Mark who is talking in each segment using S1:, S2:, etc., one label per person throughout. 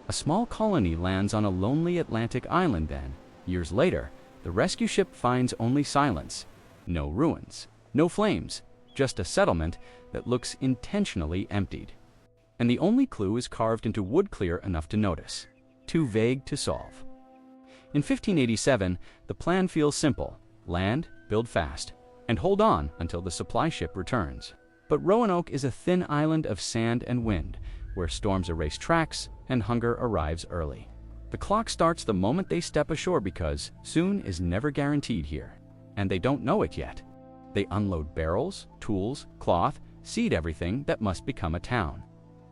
S1: A small colony lands on a lonely Atlantic island then. Years later, the rescue ship finds only silence. No ruins, no flames, just a settlement that looks intentionally emptied. And the only clue is carved into wood clear enough to notice, too vague to solve. In 1587, the plan feels simple: land, build fast, and hold on until the supply ship returns. But Roanoke is a thin island of sand and wind, where storms erase tracks and hunger arrives early. The clock starts the moment they step ashore because soon is never guaranteed here. And they don't know it yet. They unload barrels, tools, cloth, seed everything that must become a town.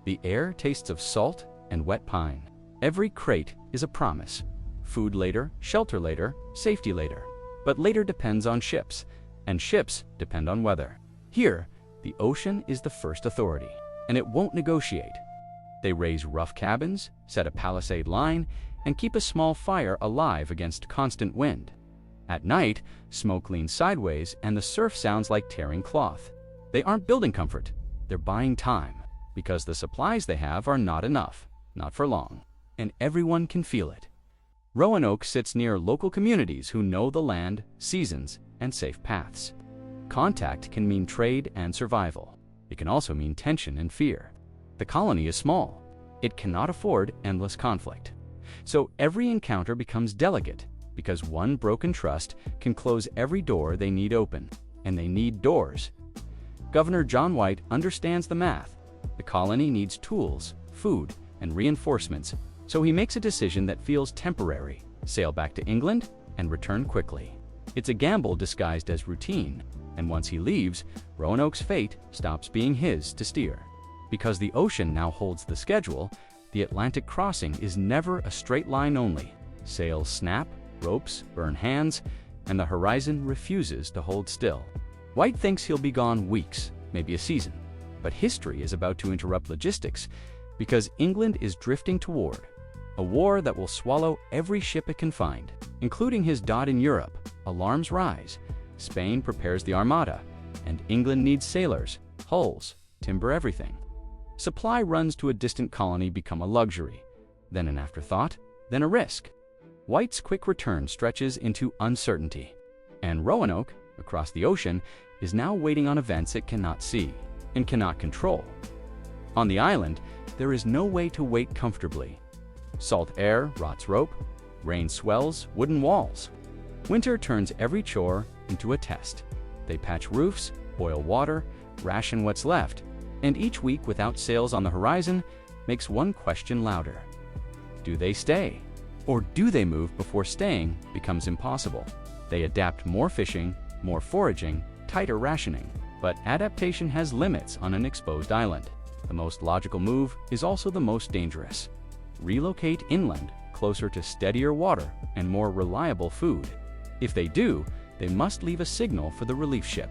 S1: The air tastes of salt and wet pine. Every crate is a promise. Food later, shelter later, safety later. But later depends on ships, and ships depend on weather. Here, the ocean is the first authority, and it won't negotiate. They raise rough cabins, set a palisade line, and keep a small fire alive against constant wind. At night, smoke leans sideways and the surf sounds like tearing cloth. They aren't building comfort, they're buying time, because the supplies they have are not enough, not for long, and everyone can feel it. Roanoke sits near local communities who know the land, seasons, and safe paths. Contact can mean trade and survival. It can also mean tension and fear. The colony is small. It cannot afford endless conflict. So every encounter becomes delicate, because one broken trust can close every door they need open, and they need doors. Governor John White understands the math. The colony needs tools, food, and reinforcements, so he makes a decision that feels temporary: sail back to England and return quickly. It's a gamble disguised as routine, and once he leaves, Roanoke's fate stops being his to steer. Because the ocean now holds the schedule, the Atlantic crossing is never a straight line only. Sails snap, ropes burn hands, and the horizon refuses to hold still. White thinks he'll be gone weeks, maybe a season, but history is about to interrupt logistics because England is drifting toward a war that will swallow every ship it can find, including his dot in Europe. Alarms rise. Spain prepares the Armada, and England needs sailors, hulls, timber, everything. Supply runs to a distant colony become a luxury, then an afterthought, then a risk. White's quick return stretches into uncertainty, and Roanoke, across the ocean, is now waiting on events it cannot see and cannot control. On the island, there is no way to wait comfortably. Salt air rots rope, rain swells wooden walls. Winter turns every chore into a test. They patch roofs, boil water, ration what's left, and each week without sails on the horizon makes one question louder. Do they stay? Or do they move before staying becomes impossible? They adapt: more fishing, more foraging, tighter rationing. But adaptation has limits on an exposed island. The most logical move is also the most dangerous. Relocate inland, closer to steadier water and more reliable food. If they do, they must leave a signal for the relief ship.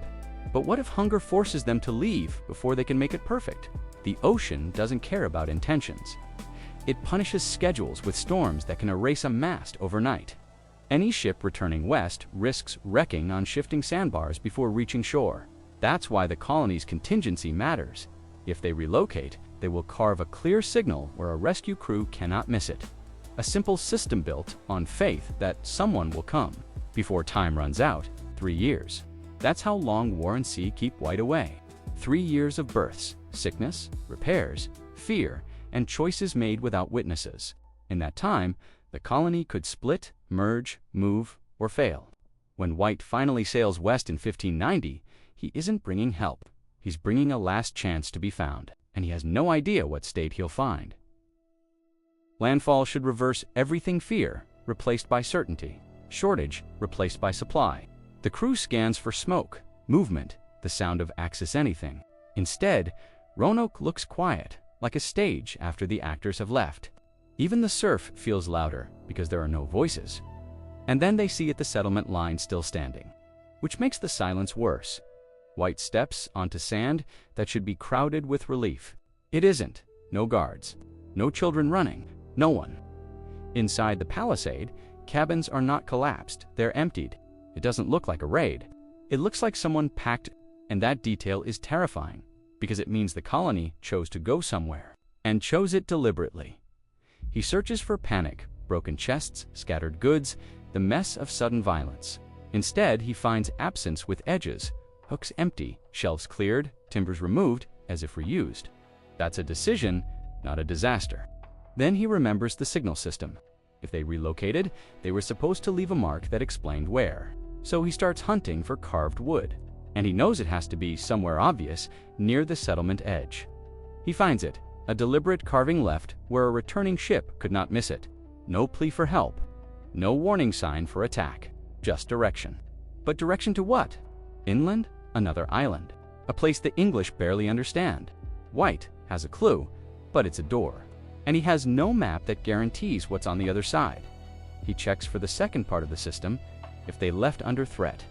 S1: But what if hunger forces them to leave before they can make it perfect? The ocean doesn't care about intentions. It punishes schedules with storms that can erase a mast overnight. Any ship returning west risks wrecking on shifting sandbars before reaching shore. That's why the colony's contingency matters. If they relocate, they will carve a clear signal where a rescue crew cannot miss it. A simple system built on faith that someone will come. Before time runs out, 3 years. That's how long War and Sea keep White away. 3 years of births, sickness, repairs, fear, and choices made without witnesses. In that time, the colony could split, merge, move, or fail. When White finally sails west in 1590, he isn't bringing help. He's bringing a last chance to be found, and he has no idea what state he'll find. Landfall should reverse everything: fear replaced by certainty, shortage replaced by supply. The crew scans for smoke, movement, the sound of access anything. Instead, Roanoke looks quiet, like a stage after the actors have left. Even the surf feels louder because there are no voices. And then they see at the settlement line still standing, which makes the silence worse. White steps onto sand that should be crowded with relief. It isn't. No guards, no children running, no one. Inside the palisade, cabins are not collapsed, they're emptied. It doesn't look like a raid. It looks like someone packed, and that detail is terrifying because it means the colony chose to go somewhere, and chose it deliberately. He searches for panic, broken chests, scattered goods, the mess of sudden violence. Instead, he finds absence with edges, hooks empty, shelves cleared, timbers removed, as if reused. That's a decision, not a disaster. Then he remembers the signal system. If they relocated, they were supposed to leave a mark that explained where. So he starts hunting for carved wood. And he knows it has to be somewhere obvious, near the settlement edge. He finds it, a deliberate carving left where a returning ship could not miss it. No plea for help. No warning sign for attack. Just direction. But direction to what? Inland? Another island. A place the English barely understand. White has a clue, but it's a door. And he has no map that guarantees what's on the other side. He checks for the second part of the system, if they left under threat.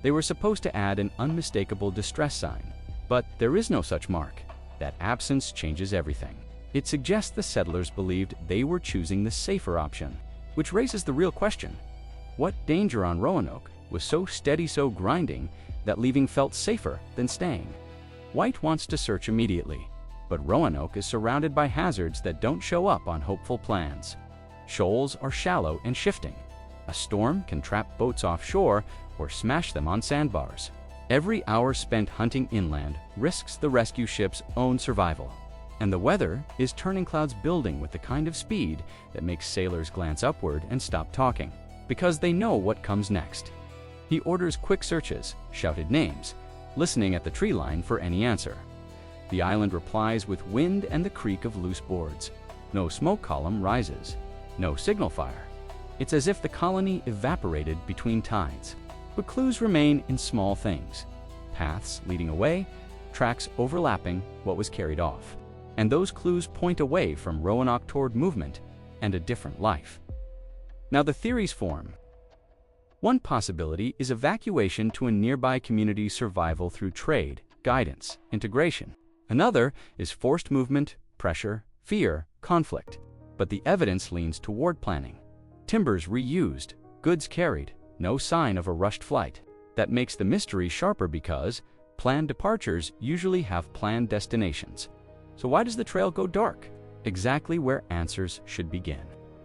S1: They were supposed to add an unmistakable distress sign, but there is no such mark. That absence changes everything. It suggests the settlers believed they were choosing the safer option, which raises the real question. What danger on Roanoke was so steady, so grinding, that leaving felt safer than staying? White wants to search immediately, but Roanoke is surrounded by hazards that don't show up on hopeful plans. Shoals are shallow and shifting. A storm can trap boats offshore or smash them on sandbars. Every hour spent hunting inland risks the rescue ship's own survival. And the weather is turning clouds building with the kind of speed that makes sailors glance upward and stop talking, because they know what comes next. He orders quick searches, shouted names, listening at the tree line for any answer. The island replies with wind and the creak of loose boards. No smoke column rises. No signal fire. It's as if the colony evaporated between tides. But clues remain in small things. Paths leading away, tracks overlapping what was carried off. And those clues point away from Roanoke toward movement and a different life. Now the theories form. One possibility is evacuation to a nearby community's survival through trade, guidance, integration. Another is forced movement, pressure, fear, conflict. But the evidence leans toward planning. Timbers reused, goods carried, no sign of a rushed flight. That makes the mystery sharper because planned departures usually have planned destinations. So why does the trail go dark? Exactly where answers should begin.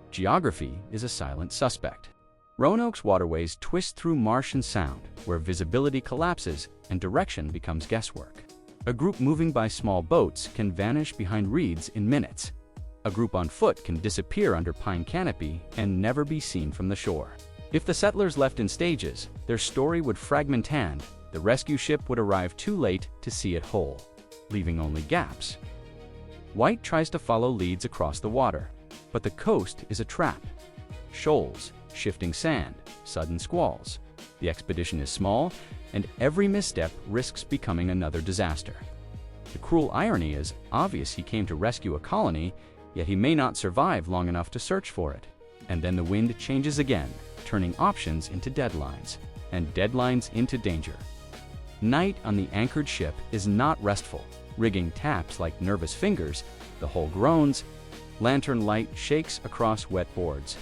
S1: Geography is a silent suspect. Roanoke's waterways twist through marsh and sound, where visibility collapses and direction becomes guesswork. A group moving by small boats can vanish behind reeds in minutes. A group on foot can disappear under pine canopy and never be seen from the shore. If the settlers left in stages, their story would fragment and the rescue ship would arrive too late to see it whole, leaving only gaps. White tries to follow leads across the water, but the coast is a trap. Shoals, shifting sand, sudden squalls. The expedition is small, and every misstep risks becoming another disaster. The cruel irony is obvious. He came to rescue a colony, yet he may not survive long enough to search for it. And then the wind changes again, turning options into deadlines, and deadlines into danger. Night on the anchored ship is not restful. Rigging taps like nervous fingers, the hull groans, lantern light shakes across wet boards.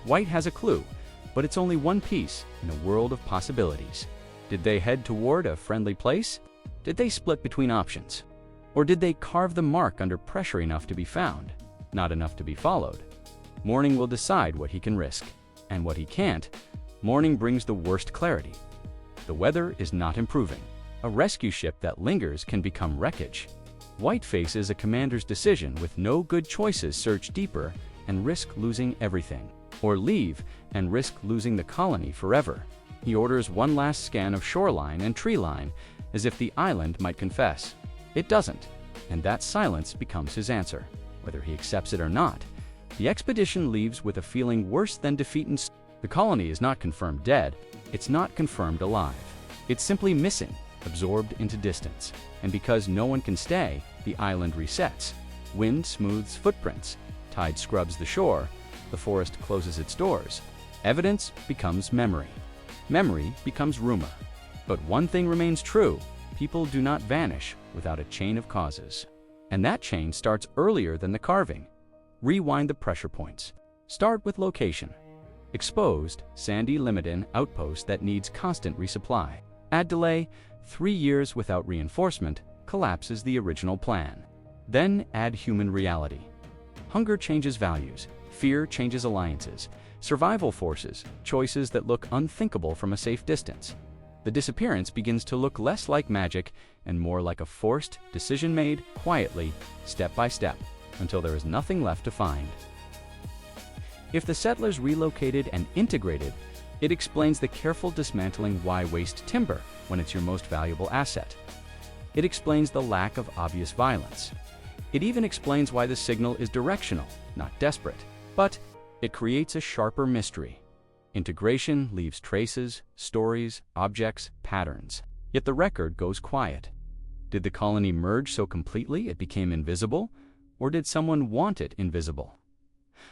S1: White has a clue, but it's only one piece in a world of possibilities. Did they head toward a friendly place? Did they split between options? Or did they carve the mark under pressure enough to be found, not enough to be followed? Morning will decide what he can risk, and what he can't. Morning brings the worst clarity. The weather is not improving. A rescue ship that lingers can become wreckage. White faces a commander's decision with no good choices: search deeper and risk losing everything, or leave and risk losing the colony forever. He orders one last scan of shoreline and tree line, as if the island might confess. It doesn't, and that silence becomes his answer. Whether he accepts it or not, the expedition leaves with a feeling worse than defeat. The colony is not confirmed dead, it's not confirmed alive. It's simply missing, absorbed into distance. And because no one can stay, the island resets. Wind smooths footprints, tide scrubs the shore, the forest closes its doors. Evidence becomes memory. Memory becomes rumor. But one thing remains true: people do not vanish without a chain of causes. And that chain starts earlier than the carving. Rewind the pressure points. Start with location. Exposed, sandy Limousin outpost that needs constant resupply. Add delay, 3 years without reinforcement collapses the original plan. Then add human reality. Hunger changes values, fear changes alliances, survival forces choices that look unthinkable from a safe distance. The disappearance begins to look less like magic and more like a forced decision made quietly, step by step, until there is nothing left to find. If the settlers relocated and integrated, it explains the careful dismantling why waste timber when it's your most valuable asset. It explains the lack of obvious violence. It even explains why the signal is directional, not desperate. But it creates a sharper mystery. Integration leaves traces, stories, objects, patterns. Yet the record goes quiet. Did the colony merge so completely it became invisible? Or did someone want it invisible?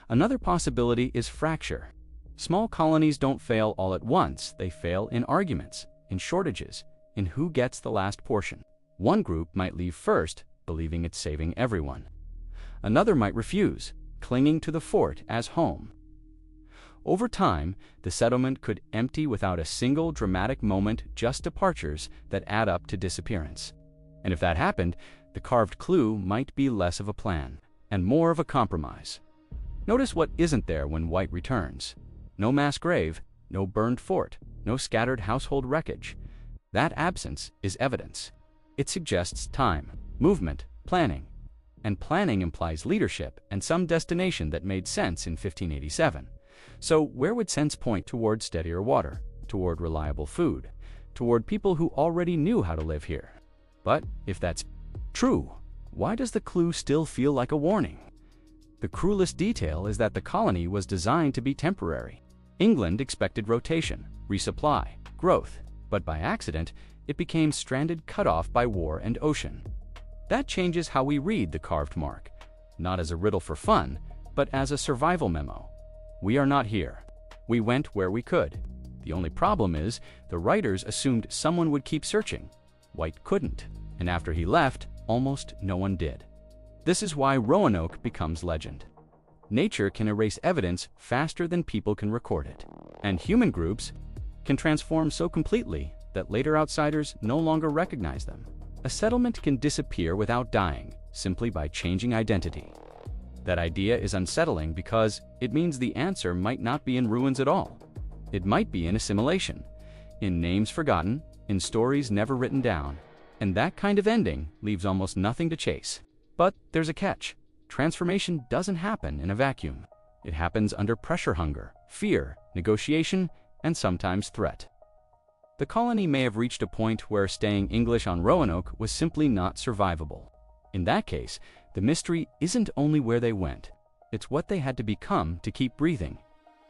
S1: Another possibility is fracture. Small colonies don't fail all at once. They fail in arguments, in shortages, in who gets the last portion. One group might leave first, believing it's saving everyone. Another might refuse, clinging to the fort as home. Over time, the settlement could empty without a single dramatic moment, just departures that add up to disappearance. And if that happened, the carved clue might be less of a plan and more of a compromise. Notice what isn't there when White returns. No mass grave, no burned fort, no scattered household wreckage. That absence is evidence. It suggests time, movement, planning. And planning implies leadership and some destination that made sense in 1587. So where would sense point? Toward steadier water, toward reliable food, toward people who already knew how to live here. But if that's true, why does the clue still feel like a warning? The cruelest detail is that the colony was designed to be temporary. England expected rotation, resupply, growth, but by accident, it became stranded, cut off by war and ocean. That changes how we read the carved mark, not as a riddle for fun, but as a survival memo. We are not here. We went where we could. The only problem is, the writers assumed someone would keep searching. White couldn't, and after he left, almost no one did. This is why Roanoke becomes legend. Nature can erase evidence faster than people can record it, and human groups can transform so completely that later outsiders no longer recognize them. A settlement can disappear without dying, simply by changing identity. That idea is unsettling because it means the answer might not be in ruins at all. It might be in assimilation, in names forgotten, in stories never written down. And that kind of ending leaves almost nothing to chase. But there's a catch. Transformation doesn't happen in a vacuum. It happens under pressure, hunger, fear, negotiation, and sometimes threat. The colony may have reached a point where staying English on Roanoke was simply not survivable. In that case, the mystery isn't only where they went, it's what they had to become to keep breathing.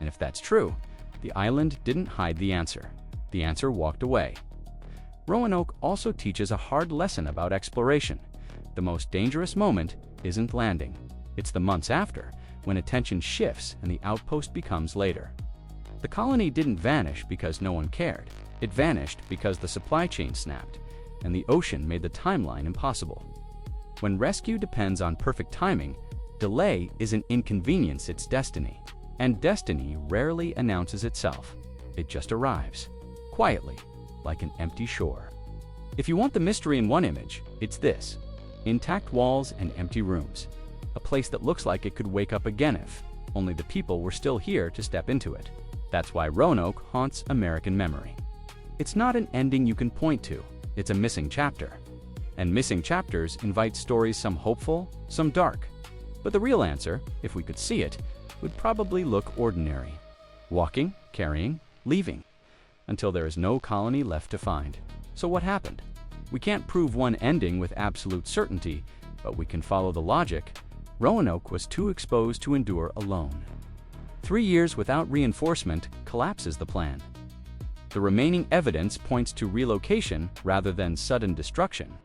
S1: And if that's true, the island didn't hide the answer. The answer walked away. Roanoke also teaches a hard lesson about exploration. The most dangerous moment isn't landing. It's the months after, when attention shifts and the outpost becomes later. The colony didn't vanish because no one cared. It vanished because the supply chain snapped, and the ocean made the timeline impossible. When rescue depends on perfect timing, delay is an inconvenience, it's destiny. And destiny rarely announces itself. It just arrives, quietly, like an empty shore. If you want the mystery in one image, it's this: intact walls and empty rooms. A place that looks like it could wake up again if only the people were still here to step into it. That's why Roanoke haunts American memory. It's not an ending you can point to, it's a missing chapter. And missing chapters invite stories, some hopeful, some dark. But the real answer, if we could see it, would probably look ordinary. Walking, carrying, leaving, until there is no colony left to find. So what happened? We can't prove one ending with absolute certainty, but we can follow the logic. Roanoke was too exposed to endure alone. 3 years without reinforcement collapses the plan. The remaining evidence points to relocation rather than sudden destruction.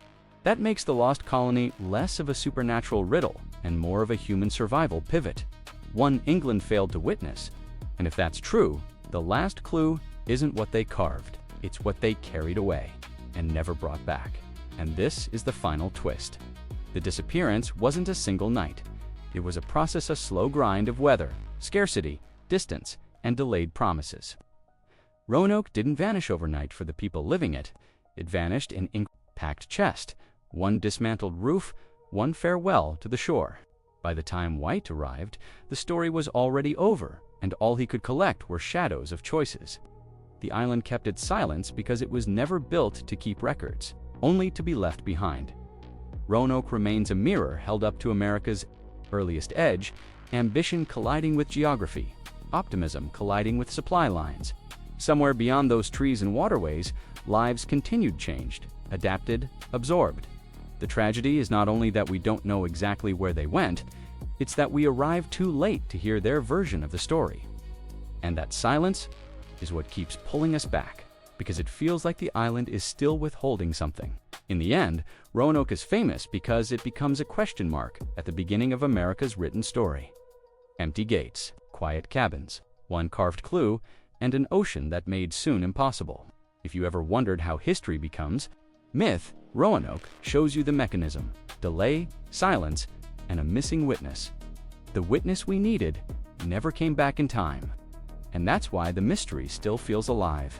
S1: That makes the lost colony less of a supernatural riddle and more of a human survival pivot, one England failed to witness. And if that's true, the last clue isn't what they carved, it's what they carried away and never brought back. And this is the final twist. The disappearance wasn't a single night. It was a process, a slow grind of weather, scarcity, distance, and delayed promises. Roanoke didn't vanish overnight for the people living it. It vanished in ink-packed chest, one dismantled roof, one farewell to the shore. By the time White arrived, the story was already over, and all he could collect were shadows of choices. The island kept its silence because it was never built to keep records, only to be left behind. Roanoke remains a mirror held up to America's earliest edge, ambition colliding with geography, optimism colliding with supply lines. Somewhere beyond those trees and waterways, lives continued changed, adapted, absorbed. The tragedy is not only that we don't know exactly where they went, it's that we arrived too late to hear their version of the story. And that silence is what keeps pulling us back, because it feels like the island is still withholding something. In the end, Roanoke is famous because it becomes a question mark at the beginning of America's written story. Empty gates, quiet cabins, one carved clue, and an ocean that made soon impossible. If you ever wondered how history becomes myth, Roanoke shows you the mechanism: delay, silence, and a missing witness. The witness we needed never came back in time. And that's why the mystery still feels alive.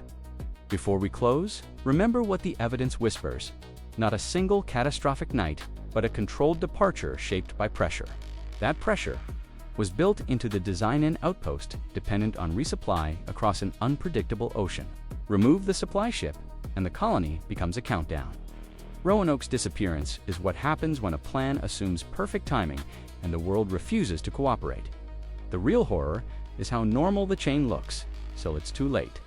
S1: Before we close, remember what the evidence whispers: not a single catastrophic night, but a controlled departure shaped by pressure. That pressure was built into the design and outpost, dependent on resupply across an unpredictable ocean. Remove the supply ship, and the colony becomes a countdown. Roanoke's disappearance is what happens when a plan assumes perfect timing and the world refuses to cooperate. The real horror is how normal the chain looks, so it's too late.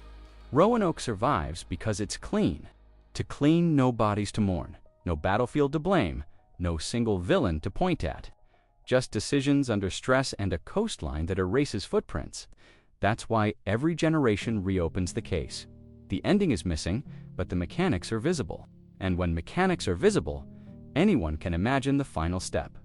S1: Roanoke survives because it's clean. To clean, no bodies to mourn, no battlefield to blame, no single villain to point at. Just decisions under stress and a coastline that erases footprints. That's why every generation reopens the case. The ending is missing, but the mechanics are visible. And when mechanics are visible, anyone can imagine the final step.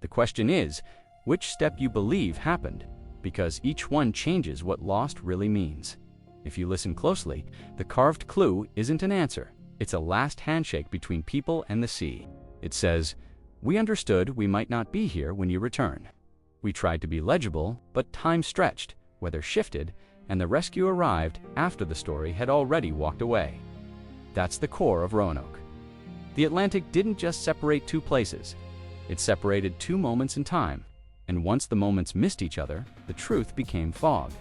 S1: The question is, which step you believe happened, because each one changes what lost really means. If you listen closely, the carved clue isn't an answer. It's a last handshake between people and the sea. It says, "We understood we might not be here when you return. We tried to be legible, but time stretched, weather shifted, and the rescue arrived after the story had already walked away." That's the core of Roanoke. The Atlantic didn't just separate two places. It separated two moments in time, and once the moments missed each other, the truth became fog.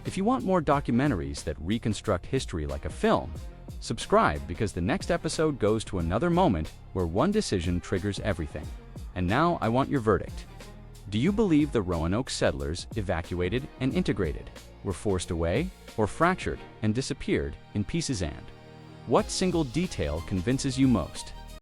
S1: If you want more documentaries that reconstruct history like a film, subscribe, because the next episode goes to another moment where one decision triggers everything. And now I want your verdict. Do you believe the Roanoke settlers evacuated and integrated, were forced away, or fractured and disappeared in pieces? And what single detail convinces you most?